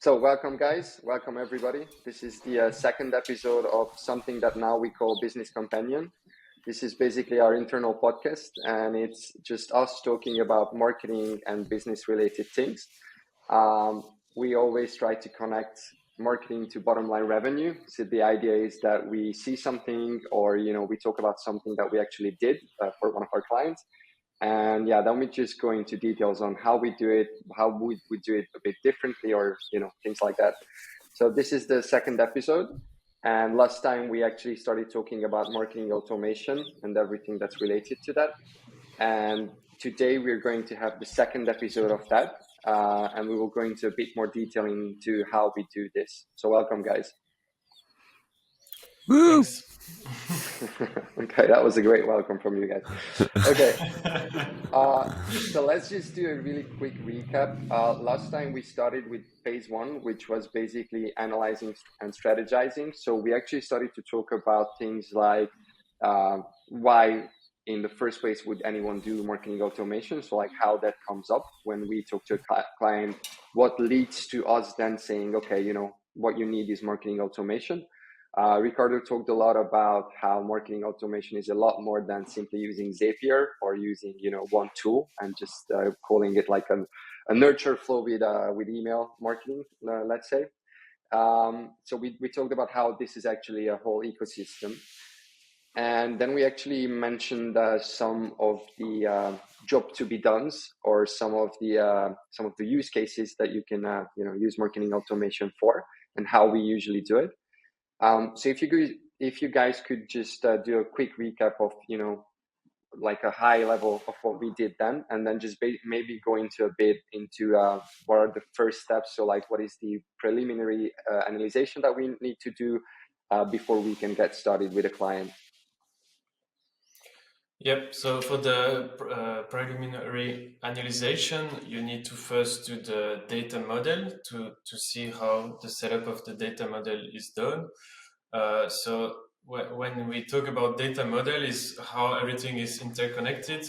So welcome guys, welcome everybody. This is the second episode of something that now we call Business Companion. This is basically our internal podcast and it's just us talking about marketing and business related things. We always try to connect marketing to bottom line revenue. So the idea is that we see something or, we talk about something that we actually did for one of our clients. And then we just go into details on how we do it, how we do it a bit differently or, things like that. So this is the second episode. And last time we actually started talking about marketing automation and everything that's related to that. And today we're going to have the second episode of that. And we will go into a bit more detail into how we do this. So welcome, guys. Woo! Okay, that was a great welcome from you guys. Okay, so let's just do a really quick recap. Last time we started with phase one, which was basically analyzing and strategizing. So we actually started to talk about things like why in the first place would anyone do marketing automation? So like how that comes up when we talk to a client, what leads to us then saying, okay, what you need is marketing automation. Ricardo talked a lot about how marketing automation is a lot more than simply using Zapier or using, one tool and just calling it like a nurture flow with email marketing, let's say. So we talked about how this is actually a whole ecosystem. And then we actually mentioned some of the job to be done or some of the use cases that you can use marketing automation for and how we usually do it. So if you guys could just do a quick recap of, like a high level of what we did then, and then just maybe go into a bit into what are the first steps. So like what is the preliminary analysis that we need to do before we can get started with a client. Yep. So for the preliminary analysis, you need to first do the data model to see how the setup of the data model is done. So when we talk about data model is how everything is interconnected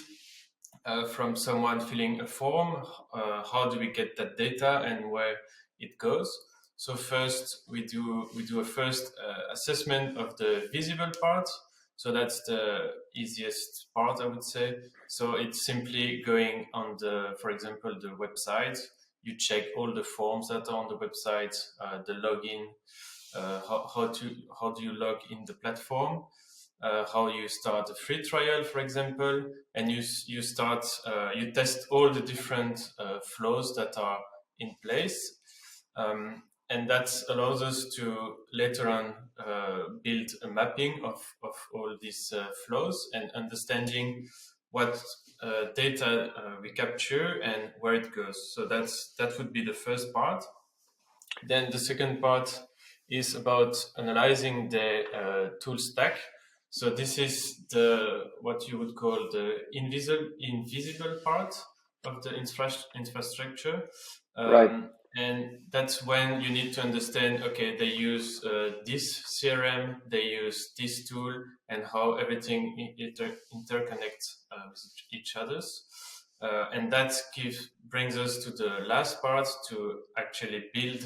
from someone filling a form. How do we get that data and where it goes? So first we do a first assessment of the visible part. So that's the easiest part, I would say. So it's simply going on for example, the website. You check all the forms that are on the website, the login, how do you log in the platform, how you start a free trial, for example, and you test all the different flows that are in place. And that allows us to later on build a mapping of all these flows and understanding what data we capture and where it goes. So that would be the first part. Then the second part is about analyzing the tool stack. So this is what you would call the invisible part of the infrastructure. Right. And that's when you need to understand, okay, they use this CRM, they use this tool, and how everything interconnects with each other's. And that brings us to the last part, to actually build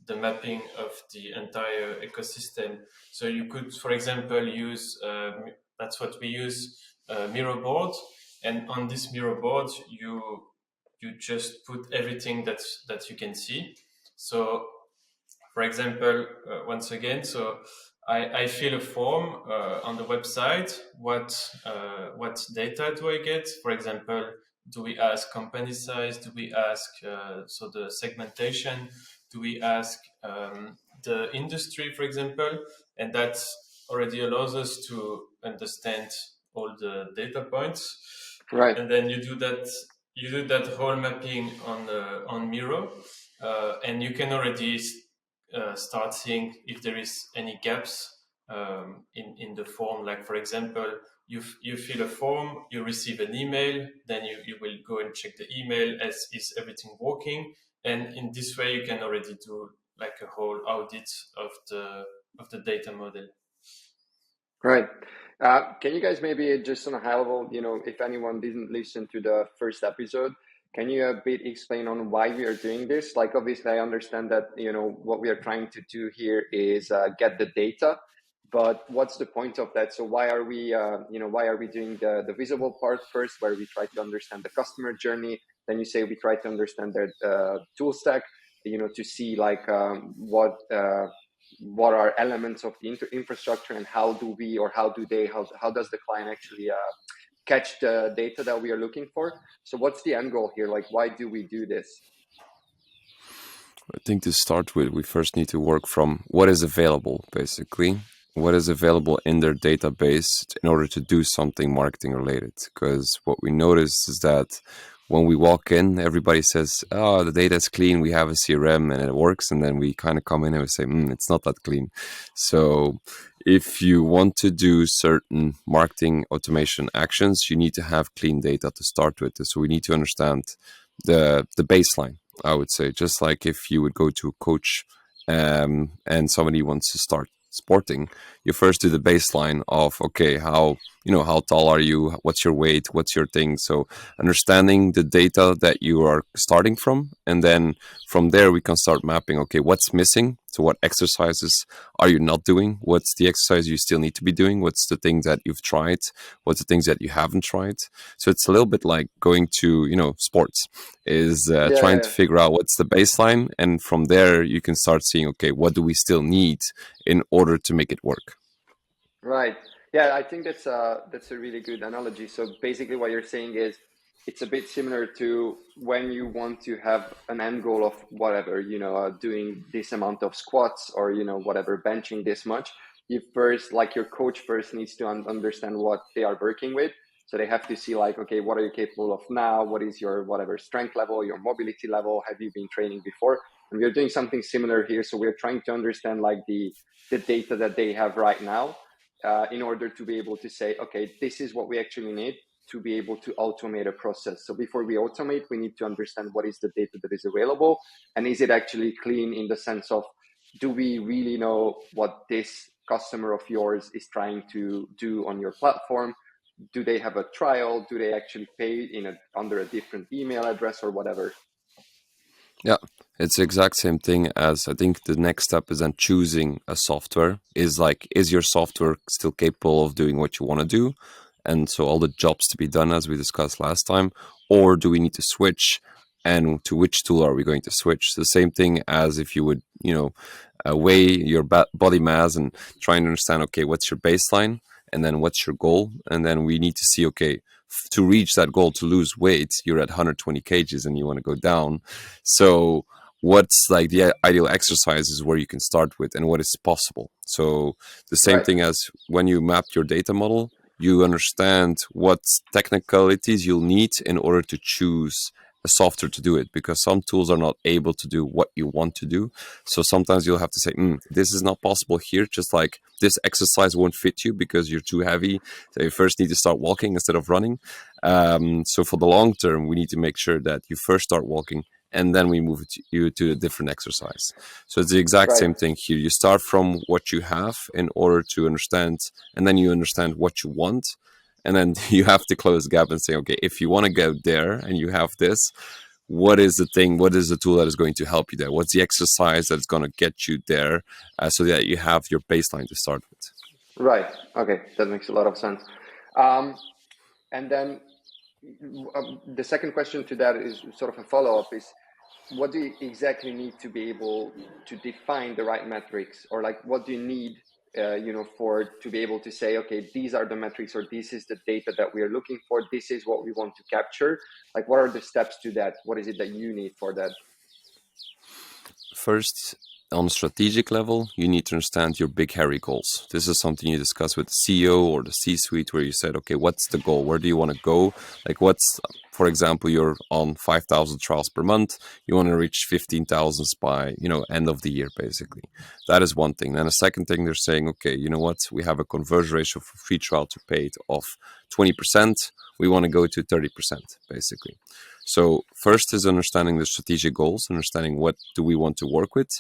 the mapping of the entire ecosystem. So you could, for example, use, that's what we use, Miro board. And on this Miro board, you just put everything that you can see. So, for example, once again, so I fill a form on the website. What data do I get? For example, do we ask company size? Do we ask so the segmentation? Do we ask the industry, for example? And that already allows us to understand all the data points. Right. And then you do that whole mapping on Miro, and you can already start seeing if there is any gaps in the form. Like, for example, you fill a form, you receive an email, then you will go and check the email is everything working, and in this way you can already do like a whole audit of the data model. Right. Can you guys maybe just on a high level, if anyone didn't listen to the first episode, Can you a bit explain on why we are doing this? Like, obviously, I understand that, you know, what we are trying to do here is get the data, but what's the point of that? So why are we, why are we doing the visible part first, where we try to understand the customer journey? Then you say we try to understand their tool stack, you know, to see like what are elements of the infrastructure, and how do we, or how do they, how does the client actually catch the data that we are looking for? So what's the end goal here? Like, why do we do this? I think to start with, we first need to work from what is available, basically. What is available in their database in order to do something marketing related. Because what we notice is that when we walk in, everybody says, oh, the data is clean, we have a CRM and it works. And then we kind of come in and we say, it's not that clean. So if you want to do certain marketing automation actions, you need to have clean data to start with. So we need to understand the baseline, I would say. Just like if you would go to a coach and somebody wants to start sporting, you first do the baseline of, okay, how tall are you, what's your weight, what's your thing. So understanding the data that you are starting from, and then from there we can start mapping, okay, what's missing. So what exercises are you not doing? What's the exercise you still need to be doing? What's the things that you've tried? What's the things that you haven't tried? So it's a little bit like going to sports, is trying to figure out what's the baseline, and from there you can start seeing, okay, what do we still need in order to make it work? Right. Yeah, I think that's a really good analogy. So basically what you're saying is it's a bit similar to when you want to have an end goal of whatever, doing this amount of squats, or, whatever, benching this much. You first, like, your coach first needs to understand what they are working with. So they have to see, like, okay, what are you capable of now? What is your whatever strength level, your mobility level? Have you been training before? And we're doing something similar here. So we're trying to understand like the data that they have right now, in order to be able to say, okay, this is what we actually need to be able to automate a process. So before we automate, we need to understand what is the data that is available, and is it actually clean, in the sense of, do we really know what this customer of yours is trying to do on your platform? Do they have a trial? Do they actually pay under a different email address or whatever? Yeah, it's the exact same thing as, I think the next step is then choosing a software. Is your software still capable of doing what you want to do? And so all the jobs to be done, as we discussed last time, or do we need to switch? And to which tool are we going to switch? The same thing as if you would, weigh your body mass and try and understand, okay, what's your baseline? And then what's your goal? And then we need to see, okay, to reach that goal, to lose weight, you're at 120 kgs and you want to go down. So what's like the ideal exercises where you can start with, and what is possible? So the same thing as when you mapped your data model, you understand what technicalities you'll need in order to choose a software to do it, because some tools are not able to do what you want to do. So sometimes you'll have to say, this is not possible here, just like this exercise won't fit you because you're too heavy. So you first need to start walking instead of running. So for the long term, we need to make sure that you first start walking, and then we move you to a different exercise. So it's the exact same thing here. You start from what you have in order to understand, and then you understand what you want. And then you have to close the gap and say, okay, if you want to go there and you have this, what is the thing, what is the tool that is going to help you there? What's the exercise that's going to get you there, so that you have your baseline to start with? Right. Okay. That makes a lot of sense. And then the second question to that is sort of a follow-up, is what do you exactly need to be able to define the right metrics, or like what do you need to be able to say, okay, these are the metrics, or this is the data that we are looking for, this is what we want to capture? Like, what are the steps to that? What is it that you need for that? First, on a strategic level, you need to understand your big, hairy goals. This is something you discuss with the CEO or the C-suite, where you said, okay, what's the goal? Where do you want to go? Like, for example, you're on 5,000 trials per month. You want to reach 15,000 by, end of the year, basically. That is one thing. Then a second thing, they're saying, okay, you know what? We have a conversion ratio for free trial to paid of 20%. We want to go to 30%, basically. So first is understanding the strategic goals, understanding what do we want to work with.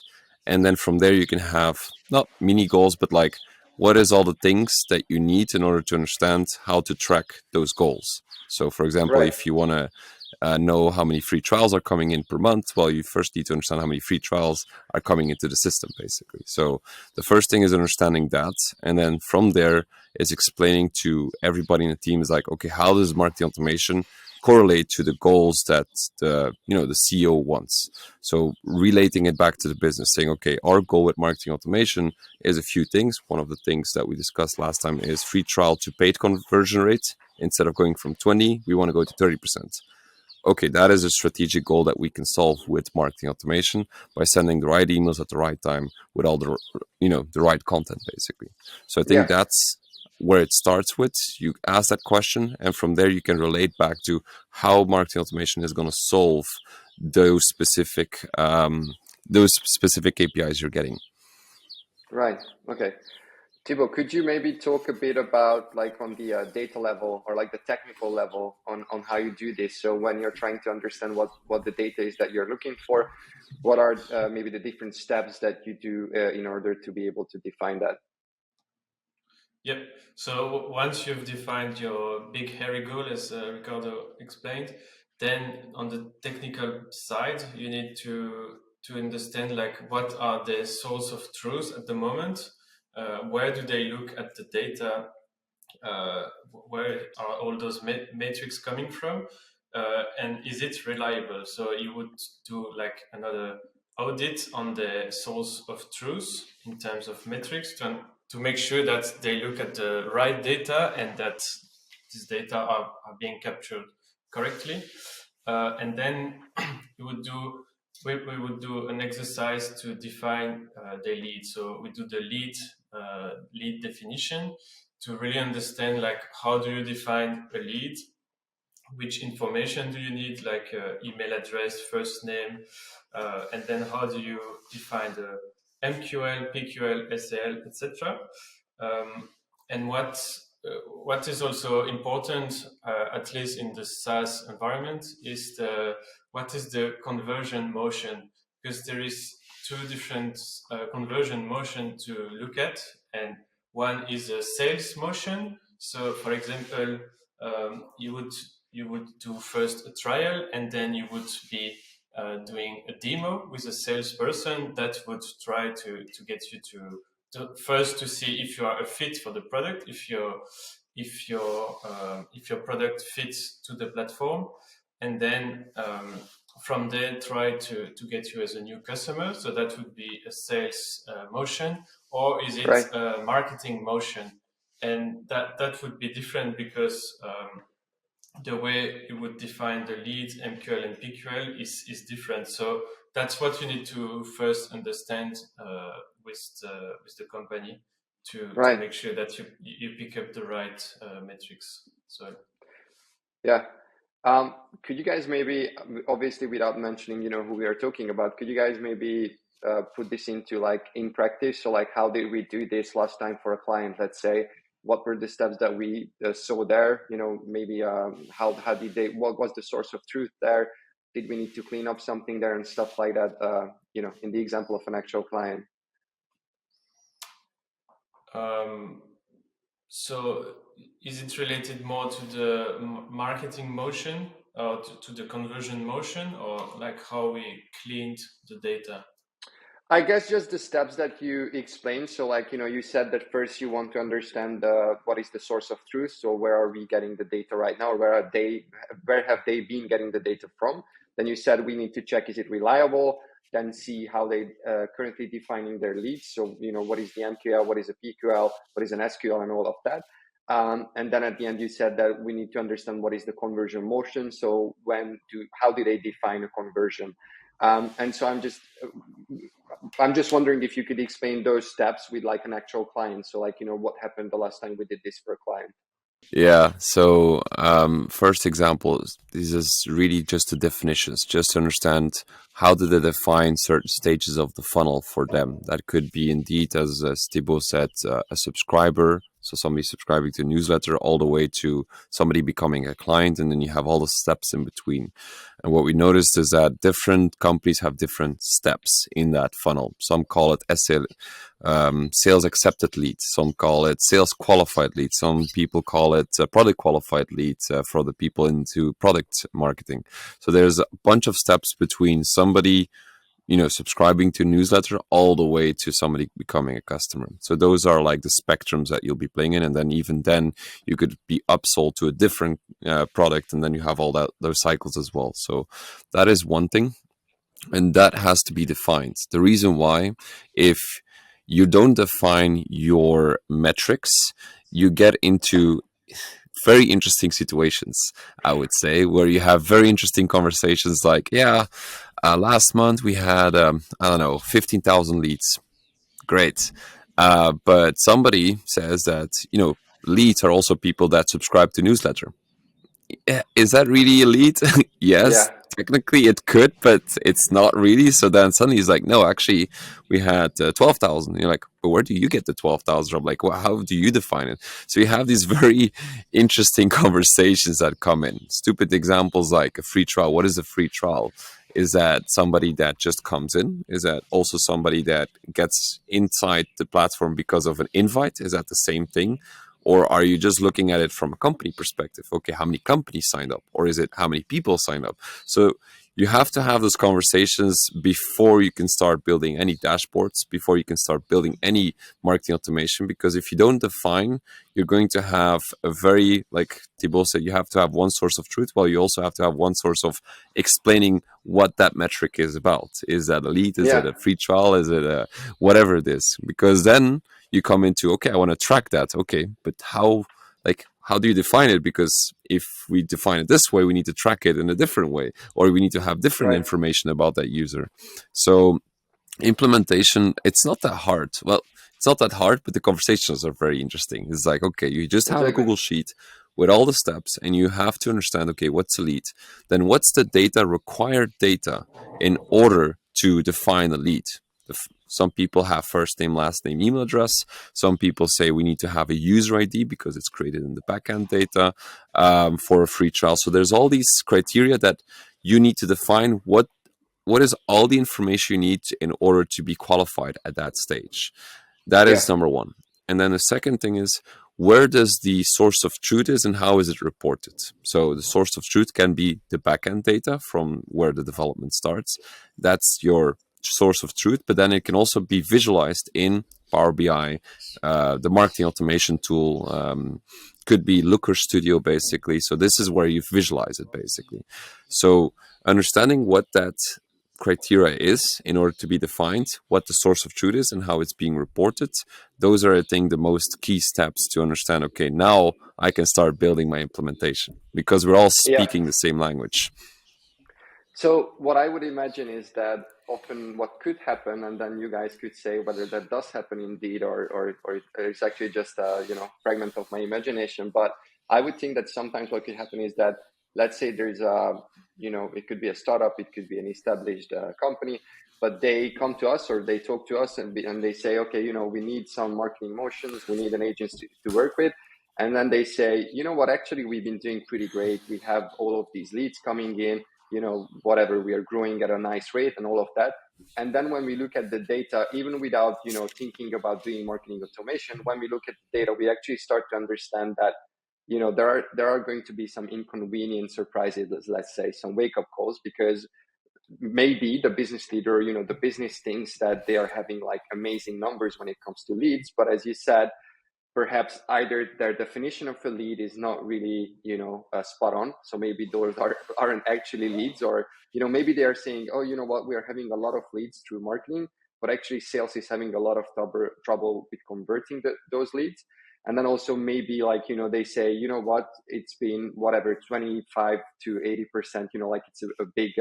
And then from there, you can have not mini goals, but like, what is all the things that you need in order to understand how to track those goals? So for example, if you want to know how many free trials are coming in per month. Well, you first need to understand how many free trials are coming into the system, basically. So the first thing is understanding that, and then from there is explaining to everybody in the team is like, okay, how does marketing automation correlate to the goals that the CEO wants? So relating it back to the business, saying, okay, our goal with marketing automation is a few things. One of the things that we discussed last time is free trial to paid conversion rate. Instead of going from 20, we want to go to 30%. Okay, that is a strategic goal that we can solve with marketing automation by sending the right emails at the right time with all the the right content, basically. So I think that's where it starts with. You ask that question, and from there you can relate back to how marketing automation is going to solve those specific KPIs you're getting. Right. Okay. Thibaut, could you maybe talk a bit about like on the data level or like the technical level on how you do this? So when you're trying to understand what the data is that you're looking for, what are maybe the different steps that you do in order to be able to define that? Yep. So once you've defined your big hairy goal, as Ricardo explained, then on the technical side, you need to understand like what are the source of truth at the moment. Where do they look at the data? Where are all those metrics coming from? And is it reliable? So you would do like another audit on the source of truth in terms of metrics to make sure that they look at the right data and that these data are being captured correctly. And then we would do an exercise to define the lead. So we do the lead definition to really understand like how do you define a lead, which information do you need, like email address, first name, and then how do you define the MQL, PQL, SAL, etc. And what is also important, at least in the SaaS environment, is what is the conversion motion, because there is two different conversion motion to look at, and one is a sales motion. So, for example, you would do first a trial, and then you would be doing a demo with a salesperson that would try to get you to first to see if you are a fit for the product, if your product fits to the platform, and then from there try to get you as a new customer. So that would be a sales motion, or is it a marketing motion? And that would be different because the way you would define the lead, MQL and PQL is different. So that's what you need to first understand with the company to make sure that you pick up the right metrics. So yeah. Could you guys maybe, obviously without mentioning, who we are talking about, could you guys maybe put this into like in practice? So like, how did we do this last time for a client? Let's say, what were the steps that we saw there? Maybe what was the source of truth there? Did we need to clean up something there and stuff like that? In the example of an actual client. So is it related more to the marketing motion or to the conversion motion, or like how we cleaned the data? I guess just the steps that you explained. So like, you said that first you want to understand what is the source of truth. So where are we getting the data right now? Where have they been getting the data from? Then you said we need to check, is it reliable? Then see how they currently defining their leads. So, what is the MQL? What is a PQL? What is an SQL and all of that? And then at the end, you said that we need to understand what is the conversion motion. So how do they define a conversion? And so I'm just wondering if you could explain those steps with like an actual client. So like, what happened the last time we did this for a client? Yeah. So first example, this is really just the definitions, just to understand how do they define certain stages of the funnel for them. That could be indeed, as Thibaut said, a subscriber. So somebody subscribing to a newsletter all the way to somebody becoming a client, and then you have all the steps in between. And what we noticed is that different companies have different steps in that funnel. Some call it sales accepted leads. Some call it sales qualified leads. Some people call it product qualified leads for the people into product marketing. So there's a bunch of steps between somebody, subscribing to a newsletter all the way to somebody becoming a customer. So those are like the spectrums that you'll be playing in. And then even then you could be upsold to a different product, and then you have all those cycles as well. So that is one thing. And that has to be defined. The reason why, if you don't define your metrics, you get into very interesting situations, I would say, where you have very interesting conversations like, last month we had, 15,000 leads. Great. But somebody says that, leads are also people that subscribe to newsletter. Is that really a lead? Yes, Yeah. technically it could, but it's not really. So then suddenly he's like, no, actually we had 12,000. You're like, but where do you get the 12,000? I'm like, well, how do you define it? So you have these very interesting conversations that come in. Stupid examples like a free trial. What is a free trial? Is that somebody that just comes in? Is that also somebody that gets inside the platform because of an invite? Is that the same thing? Or are you just looking at it from a company perspective? Okay, how many companies signed up? Or is it how many people signed up? So you have to have those conversations before you can start building any dashboards, before you can start building any marketing automation. Because if you don't define, you're going to have a very, like Thibault said, you have to have one source of truth, while you also have to have one source of explaining what that metric is about. Is that a lead? Is it a free trial? Is it a whatever it is? Because then you come into, okay, I want to track that. Okay, but how do you define it? Because if we define it this way, we need to track it in a different way, or we need to have different information about that user. So implementation, it's not that hard. Well, it's not that hard, but the conversations are very interesting. It's like, okay, you just have a Google Sheet with all the steps, and you have to understand, okay, what's a lead? Then what's the required data in order to define a lead? Some people have first name, last name, email address. Some people say we need to have a user ID because it's created in the backend data for a free trial. So there's all these criteria that you need to define what is all the information you need in order to be qualified at that stage. That is number one. And then the second thing is, where does the source of truth is and how is it reported? So the source of truth can be the backend data from where the development starts. That's your source of truth, but then it can also be visualized in Power BI, the marketing automation tool, could be Looker Studio, basically. So this is where you visualize it, basically. So understanding what that criteria is in order to be defined, what the source of truth is and how it's being reported, those are, I think, the most key steps to understand, okay, now I can start building my implementation, because we're all speaking the same language. So what I would imagine is that often what could happen, and then you guys could say whether that does happen indeed, or it's actually just a fragment of my imagination. But I would think that sometimes what could happen is that, let's say there's it could be a startup, it could be an established company, but they come to us or they talk to us and they say, okay, we need some marketing motions, we need an agency to work with. And then they say, you know what, actually, we've been doing pretty great. We have all of these leads coming in, whatever, we are growing at a nice rate and all of that. And then when we look at the data, even without, thinking about doing marketing automation, when we look at the data, we actually start to understand that, there are going to be some inconvenient surprises, let's say some wake-up calls, because maybe the business leader, the business thinks that they are having like amazing numbers when it comes to leads. But as you said, perhaps either their definition of a lead is not really, spot on. So maybe those aren't actually leads, or, maybe they are saying, oh, you know what, we are having a lot of leads through marketing, but actually sales is having a lot of trouble with converting those leads. And then also maybe like, they say, you know what, it's been whatever, 25 to 80%, like it's a big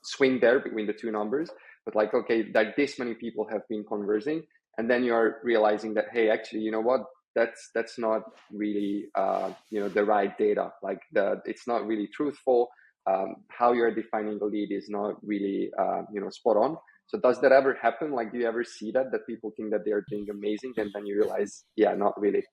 swing there between the two numbers. But like, okay, like this many people have been conversing. And then you're realizing that, hey, actually, you know what, that's not really, the right data. Like it's not really truthful. how you're defining a lead is not really spot on. So does that ever happen? Like, do you ever see that people think that they're doing amazing, and then you realize, yeah, not really?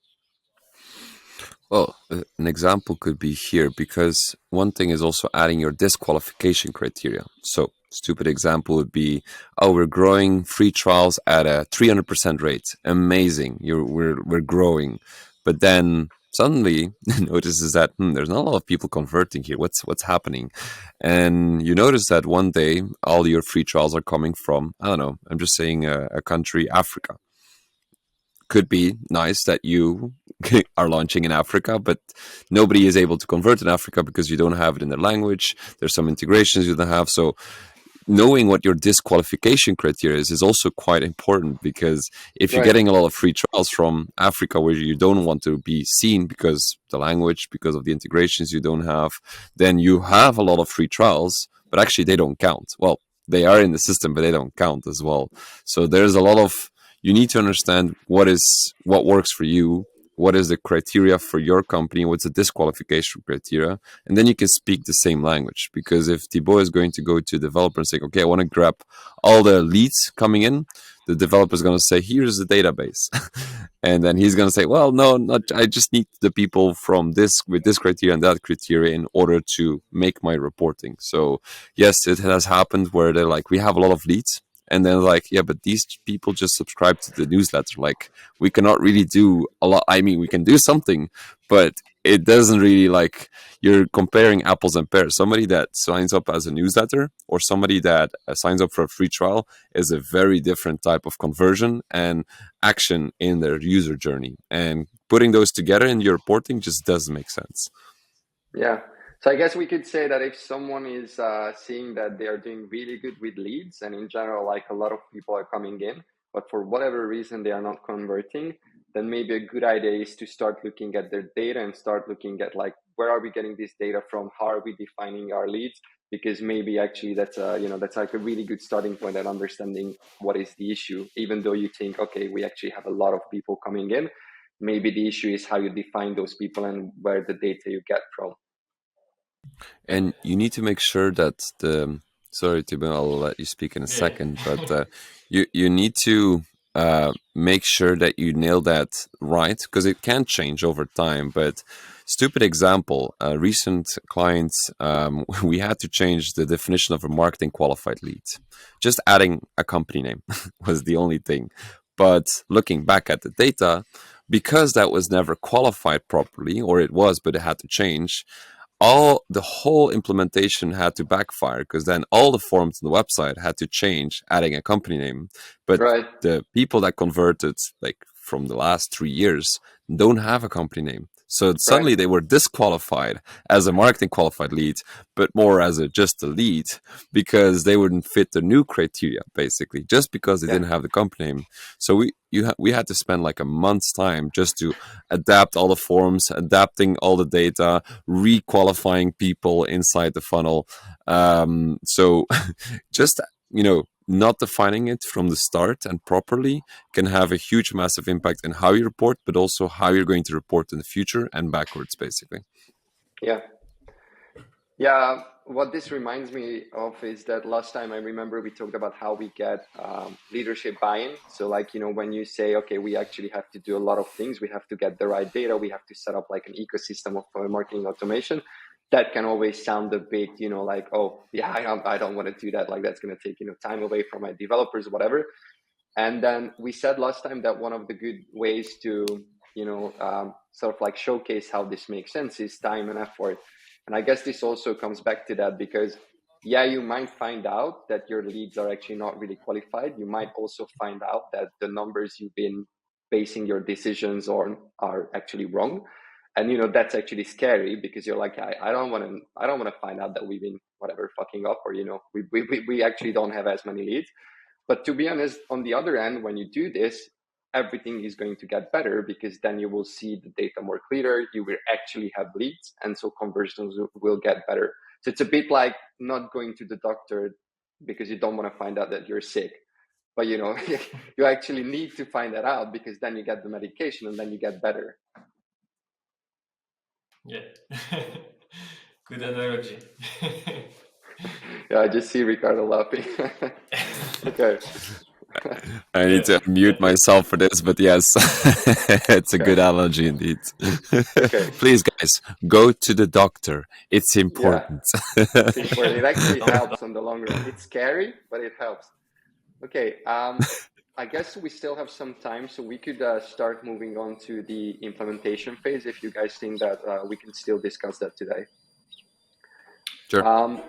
Well, an example could be here, because one thing is also adding your disqualification criteria. So, stupid example would be, oh, we're growing free trials at a 300% rate. Amazing, we're growing, but then suddenly notices that there's not a lot of people converting here. What's happening? And you notice that one day all your free trials are coming from, I don't know, I'm just saying a country, Africa. Could be nice that you are launching in Africa, but nobody is able to convert in Africa because you don't have it in their language. There's some integrations you don't have. So knowing what your disqualification criteria is also quite important, because if you're Right. getting a lot of free trials from Africa where you don't want to be seen because the language, because of the integrations you don't have, then you have a lot of free trials, but actually they don't count. Well, they are in the system, but they don't count as well. So there's a lot of, you need to understand what works for you, what is the criteria for your company, what's the disqualification criteria, and then you can speak the same language. Because if Thibaut is going to go to developer and say, okay, I want to grab all the leads coming in, the developer is going to say, here's the database. And then he's going to say, well, no, I just need the people from this, with this criteria and that criteria, in order to make my reporting. So yes, it has happened where they're like, we have a lot of leads. And then like, yeah, but these people just subscribe to the newsletter. Like, we cannot really do a lot. I mean, we can do something, but it doesn't really, like, you're comparing apples and pears. Somebody that signs up as a newsletter or somebody that signs up for a free trial is a very different type of conversion and action in their user journey. And putting those together in your reporting just doesn't make sense. Yeah. So I guess we could say that if someone is seeing that they are doing really good with leads, and in general, like a lot of people are coming in, but for whatever reason they are not converting, then maybe a good idea is to start looking at their data and start looking at, like, where are we getting this data from? How are we defining our leads? Because maybe actually that's that's like a really good starting point at understanding what is the issue. Even though you think, okay, we actually have a lot of people coming in, maybe the issue is how you define those people and where the data you get from. And you need to make sure that sorry, Thibaut, I'll let you speak in a second, but you need to make sure that you nail that right, because it can change over time. But stupid example, recent clients, we had to change the definition of a marketing qualified lead. Just adding a company name was the only thing. But looking back at the data, because that was never qualified properly, or it was, but it had to change, the whole implementation had to backfire, because then all the forms on the website had to change, adding a company name. But Right. the people that converted, like, from the last 3 years, don't have a company name. So suddenly Right. they were disqualified as a marketing qualified lead, but more as just a lead, because they wouldn't fit the new criteria, basically, just because they Yeah. didn't have the company name. So we had to spend like a month's time just to adapt all the forms, adapting all the data, re-qualifying people inside the funnel. So just, not defining it from the start and properly can have a huge, massive impact in how you report, but also how you're going to report in the future and backwards, basically. Yeah. Yeah. What this reminds me of is that last time I remember we talked about how we get leadership buy-in. So, like, when you say, okay, we actually have to do a lot of things, we have to get the right data, we have to set up like an ecosystem of marketing automation. That can always sound a bit, like, oh, yeah, I don't want to do that. Like, that's going to take, time away from my developers, whatever. And then we said last time that one of the good ways to, sort of like showcase how this makes sense is time and effort. And I guess this also comes back to that, because yeah, you might find out that your leads are actually not really qualified. You might also find out that the numbers you've been basing your decisions on are actually wrong. And that's actually scary, because you're like, I don't want to find out that we've been whatever fucking up, or we actually don't have as many leads. But to be honest, on the other end, when you do this, everything is going to get better, because then you will see the data more clear. You will actually have leads, and so conversions will get better. So it's a bit like not going to the doctor because you don't want to find out that you're sick, but you actually need to find that out, because then you get the medication and then you get better. Yeah. Good analogy. Yeah, I just see Ricardo laughing. Okay. I need to mute myself for this, but yes, it's a good analogy indeed. Okay. Please, guys, go to the doctor. It's Yeah, important. it's important. It actually helps on the long run. It's scary, but it helps. Okay. I guess we still have some time, so we could start moving on to the implementation phase if you guys think that we can still discuss that today. Sure.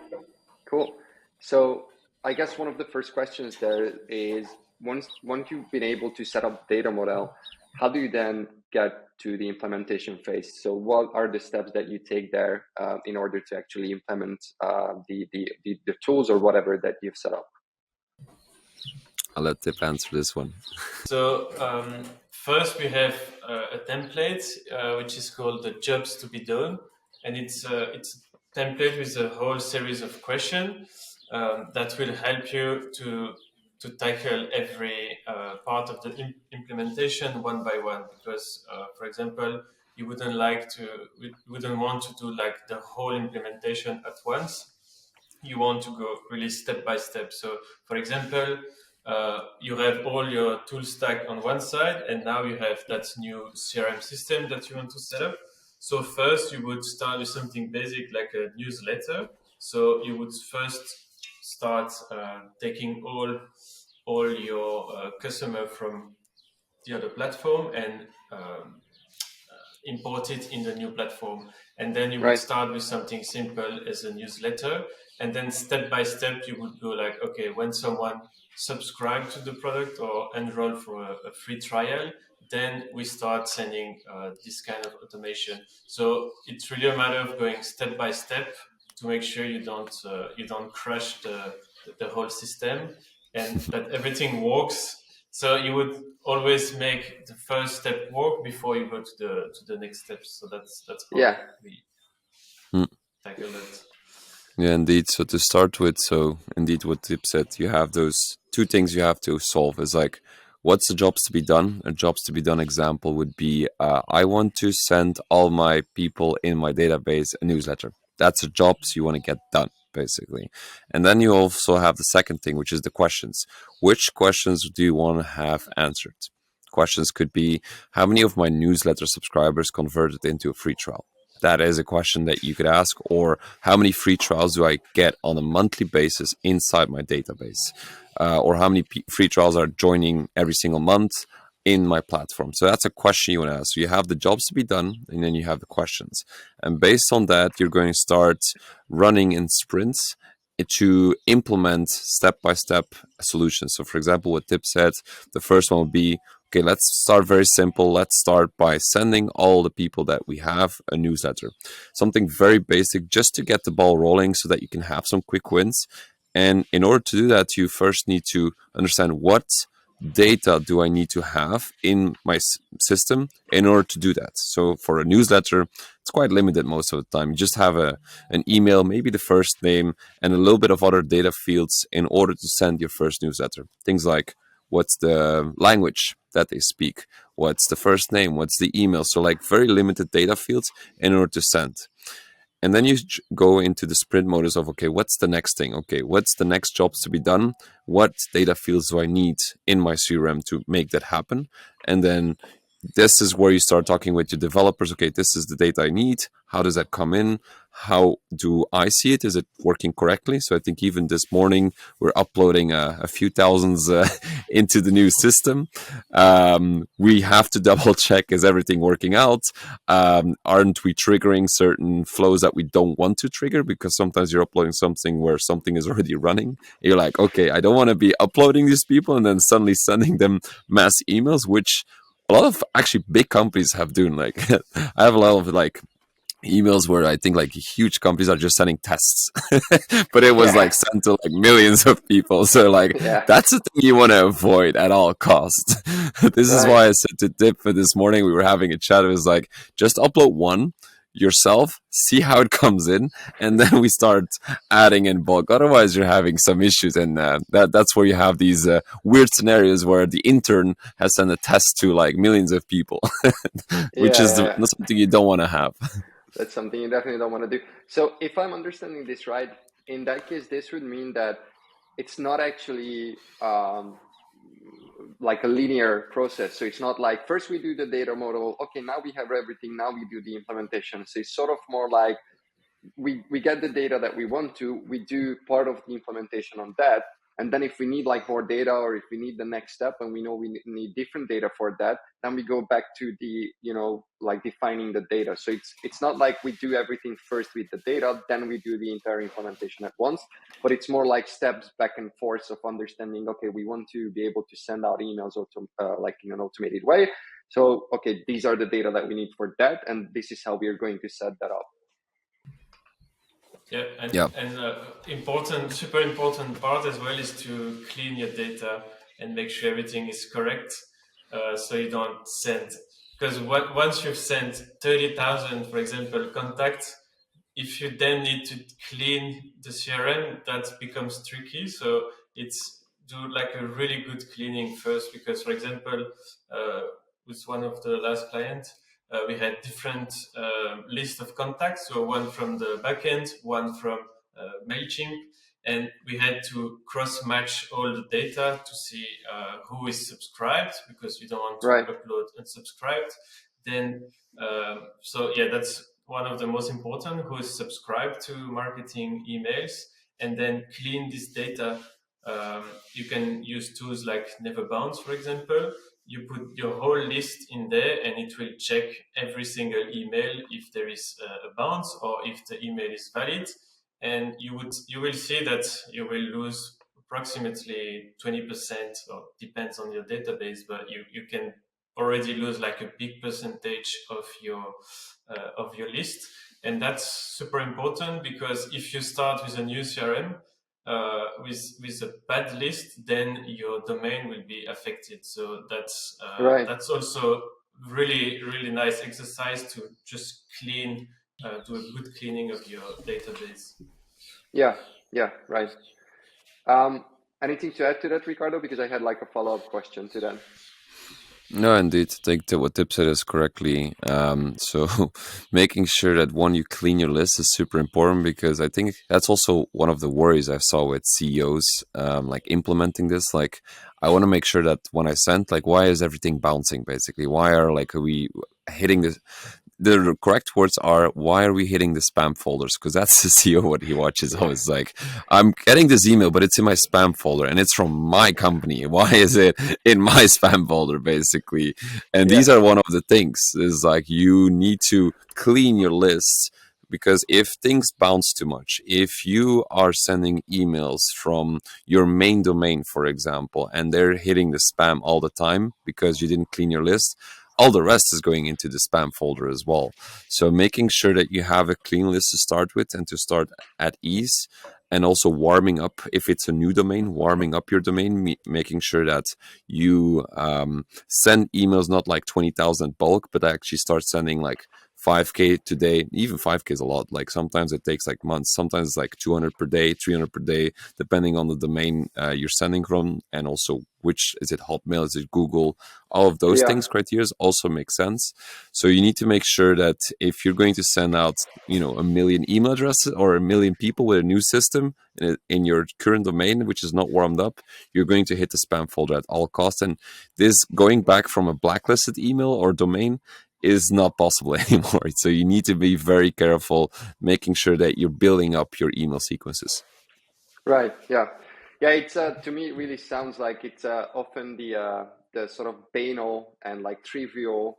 Cool. So I guess one of the first questions there is once you've been able to set up data model, how do you then get to the implementation phase? So what are the steps that you take there in order to actually implement the tools or whatever that you've set up? I'll let Tip answer this one. So first we have a template which is called the jobs to be done, and it's a template with a whole series of questions that will help you to tackle every part of the implementation one by one. Because, for example, you wouldn't want to do like the whole implementation at once. You want to go really step by step. So, for example, you have all your tool stack on one side, and now you have that new CRM system that you want to set up. So first, you would start with something basic like a newsletter. So you would first start taking all your customer from the other platform and import it in the new platform. And then you would start with something simple as a newsletter. And then step by step, you would go like, okay, when someone subscribe to the product or enroll for a free trial, then we start sending this kind of automation. So it's really a matter of going step by step to make sure you don't crush the whole system and that everything works. So you would always make the first step work before you go to the next steps. So that's how we tackle that. Yeah, indeed. So to start with, so indeed what Tip said, you have those two things you have to solve is like, what's the jobs to be done? A jobs to be done example would be, I want to send all my people in my database a newsletter. That's a jobs you want to get done, basically. And then you also have the second thing, which is the questions. Which questions do you want to have answered? Questions could be, how many of my newsletter subscribers converted into a free trial? That is a question that you could ask. Or how many free trials do I get on a monthly basis inside my database? Or how many free trials are joining every single month in my platform? So that's a question you want to ask. So you have the jobs to be done, and then you have the questions. And based on that, you're going to start running in sprints to implement step-by-step solutions. So for example, what Tip said, the first one would be, okay, let's start very simple. Let's start by sending all the people that we have a newsletter. Something very basic just to get the ball rolling so that you can have some quick wins. And in order to do that, you first need to understand what data do I need to have in my system in order to do that. So for a newsletter, it's quite limited most of the time. You just have an email, maybe the first name, and a little bit of other data fields in order to send your first newsletter. Things like, what's the language that they speak? What's the first name? What's the email? So like very limited data fields in order to send. And then you go into the sprint modus of, okay, what's the next thing? Okay, what's the next jobs to be done? What data fields do I need in my CRM to make that happen? And then this is where you start talking with your developers. Okay, this is the data I need. How does that come in? How do I see it? Is it working correctly? So I think even this morning we're uploading a few thousands into the new system. We have to double check, is everything working out? Aren't we triggering certain flows that we don't want to trigger? Because sometimes you're uploading something where something is already running. You're like, okay, I don't want to be uploading these people and then suddenly sending them mass emails, which a lot of actually big companies have doing. Like I have a lot of like emails where I think like huge companies are just sending tests, but it was like sent to like millions of people. So like that's the thing you want to avoid at all costs. This is why I said to Dip for this morning, we were having a chat. It was like, just upload one yourself, see how it comes in, and then we start adding in bulk. Otherwise, you're having some issues, and that's where you have these weird scenarios where the intern has sent a test to like millions of people, which is something you don't want to have. That's something you definitely don't want to do. So if I'm understanding this right, in that case, this would mean that it's not actually like a linear process. So it's not like first we do the data model. Okay, now we have everything. Now we do the implementation. So it's sort of more like we get the data that we want to, we do part of the implementation on that, and then if we need like more data, or if we need the next step and we know we need different data for that, then we go back to the like defining the data. So it's not like we do everything first with the data, then we do the entire implementation at once, but it's more like steps back and forth of understanding, okay, we want to be able to send out emails like in an automated way. So okay, these are the data that we need for that, and this is how we are going to set that up. Yeah, and super important part as well is to clean your data and make sure everything is correct, so you don't send, because once you've sent 30,000, for example, contacts, if you then need to clean the CRM, that becomes tricky. So it's do like a really good cleaning first, because, for example, with one of the last clients, we had different list of contacts. So one from the backend, one from MailChimp, and we had to cross-match all the data to see who is subscribed, because you don't want to upload unsubscribed. Then, so yeah, that's one of the most important, who is subscribed to marketing emails, and then clean this data. You can use tools like Never Bounce, for example. You put your whole list in there, and it will check every single email if there is a bounce or if the email is valid. And you will see that you will lose approximately 20%, or depends on your database, but you can already lose like a big percentage of your list. And that's super important, because if you start with a new CRM with a bad list, then your domain will be affected. So that's also really nice exercise to just clean, do a good cleaning of your database. Yeah, right. Anything to add to that, Ricardo? Because I had like a follow-up question to that. No, indeed. I think that what Tip said is correctly. So making sure that one, you clean your list is super important, because I think that's also one of the worries I saw with CEOs, like implementing this. Like, I want to make sure that when I send, like, why is everything bouncing basically? Why are we hitting this? The correct words are, why are we hitting the spam folders? Because that's the CEO what he watches. Always like, I'm getting this email, but it's in my spam folder and it's from my company. Why is it in my spam folder, basically? And these are one of the things, is like, you need to clean your list, because if things bounce too much, if you are sending emails from your main domain, for example, and they're hitting the spam all the time because you didn't clean your list, all the rest is going into the spam folder as well. So making sure that you have a clean list to start with and to start at ease, and also warming up, if it's a new domain, warming up your domain, making sure that you send emails not like 20,000 bulk, but actually start sending like 5K today. Even 5K is a lot. Like, sometimes it takes like months. Sometimes it's like 200 per day, 300 per day, depending on the domain you're sending from, and also which, is it Hotmail, is it Google? All of those things, criteria also make sense. So you need to make sure that if you're going to send out, a million email addresses or a million people with a new system in your current domain, which is not warmed up, you're going to hit the spam folder at all costs. And this, going back from a blacklisted email or domain, is not possible anymore. So you need to be very careful, making sure that you're building up your email sequences. Right. Yeah. It's to me, it really sounds like it's often the sort of banal and like trivial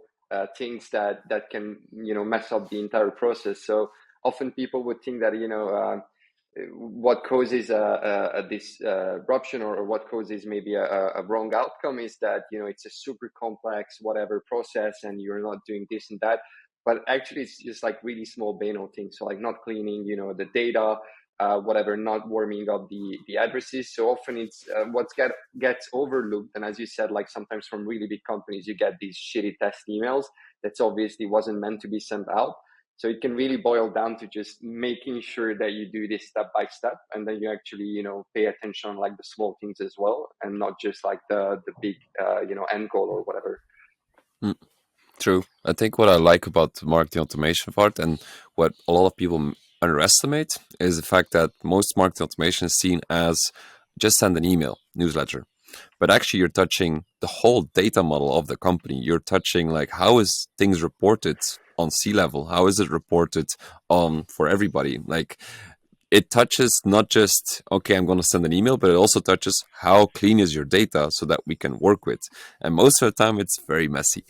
things that can mess up the entire process. So often people would think that what causes a disruption, or what causes maybe a wrong outcome, is that it's a super complex whatever process and you're not doing this and that. But actually it's just like really small banal things. So like not cleaning the data, whatever, not warming up the addresses. So often it's what gets overlooked. And as you said, like sometimes from really big companies you get these shitty test emails that's obviously wasn't meant to be sent out. So it can really boil down to just making sure that you do this step by step, and then you actually pay attention on like the small things as well, and not just like the big end goal or whatever. True. I think what I like about the marketing automation part and what a lot of people underestimate is the fact that most marketing automation is seen as just send an email, newsletter. But actually you're touching the whole data model of the company. You're touching like how is things reported on C-level? How is it reported on for everybody? Like it touches not just, okay, I'm going to send an email, but it also touches how clean is your data so that we can work with. And most of the time, it's very messy.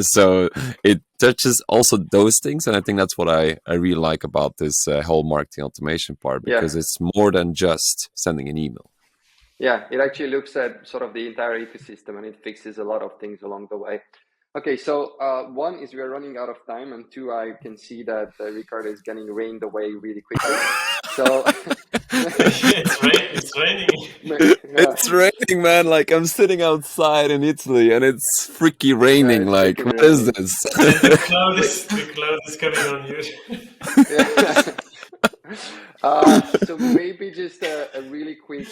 So it touches also those things. And I think that's what I really like about this whole marketing automation part, because it's more than just sending an email. Yeah, it actually looks at sort of the entire ecosystem and it fixes a lot of things along the way. Okay, so one is we are running out of time, and two, I can see that Ricardo is getting rained away really quickly. So it's raining. It's raining, man. Like I'm sitting outside in Italy, and it's freaky raining. It's like, freaking what raining. is this? The cloud is coming on you. So maybe just a really quick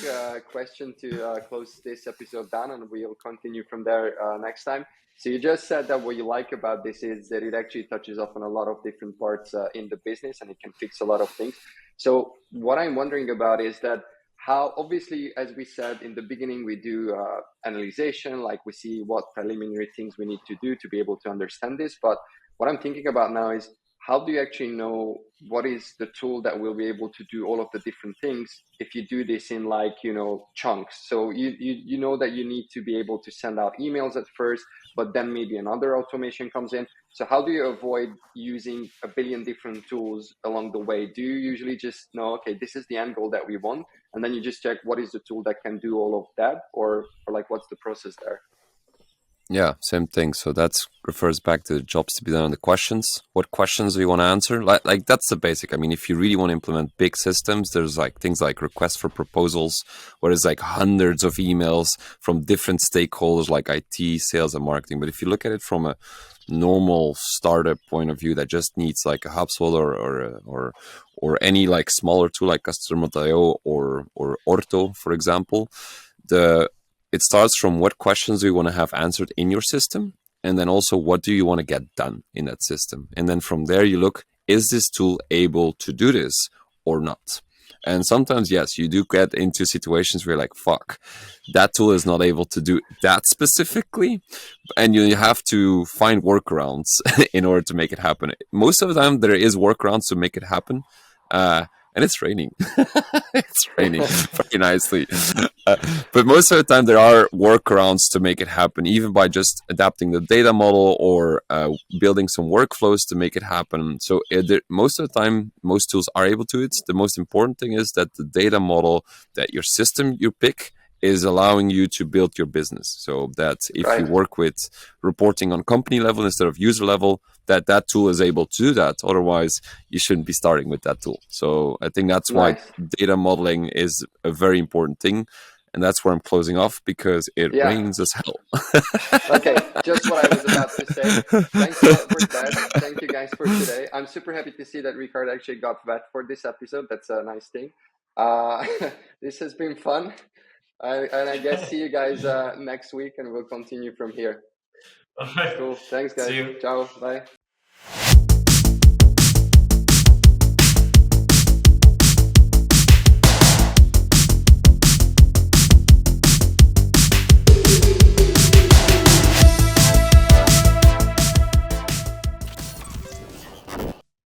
question to close this episode down, and we'll continue from there next time. So you just said that what you like about this is that it actually touches off on a lot of different parts in the business, and it can fix a lot of things. So what I'm wondering about is that how, obviously, as we said in the beginning, we do analyzation, like we see what preliminary things we need to do to be able to understand this. But what I'm thinking about now is how do you actually know what is the tool that will be able to do all of the different things if you do this in like, chunks? So you know that you need to be able to send out emails at first, but then maybe another automation comes in. So how do you avoid using a billion different tools along the way? Do you usually just know, okay, this is the end goal that we want, and then you just check what is the tool that can do all of that, or like what's the process there? Yeah, same thing. So that refers back to the jobs to be done on the questions. What questions do you want to answer? Like that's the basic. I mean, if you really want to implement big systems, there's like things like requests for proposals, where there's like hundreds of emails from different stakeholders like IT, sales, and marketing. But if you look at it from a normal startup point of view that just needs like a HubSpot or any like smaller tool like Customer.io or Orto, for example, it starts from what questions do you want to have answered in your system, and then also what do you want to get done in that system. And then from there you look, is this tool able to do this or not? And sometimes, yes, you do get into situations where you're like, fuck, that tool is not able to do that specifically. And you have to find workarounds in order to make it happen. Most of the time, there is workarounds to make it happen. And it's raining. It's raining very nicely. But most of the time, there are workarounds to make it happen, even by just adapting the data model or building some workflows to make it happen. So most of the time, most tools are able to it. The most important thing is that the data model that your system you pick is allowing you to build your business. So that if you work with reporting on company level instead of user level, that tool is able to do that. Otherwise, you shouldn't be starting with that tool. So I think that's why data modeling is a very important thing. And that's where I'm closing off because it rains as hell. Okay, just what I was about to say. Thanks a lot for that. Thank you guys for today. I'm super happy to see that Ricardo actually got vet for this episode. That's a nice thing. This has been fun. And I guess see you guys next week, and we'll continue from here. All right. Cool. Thanks, guys. See you. Ciao. Bye.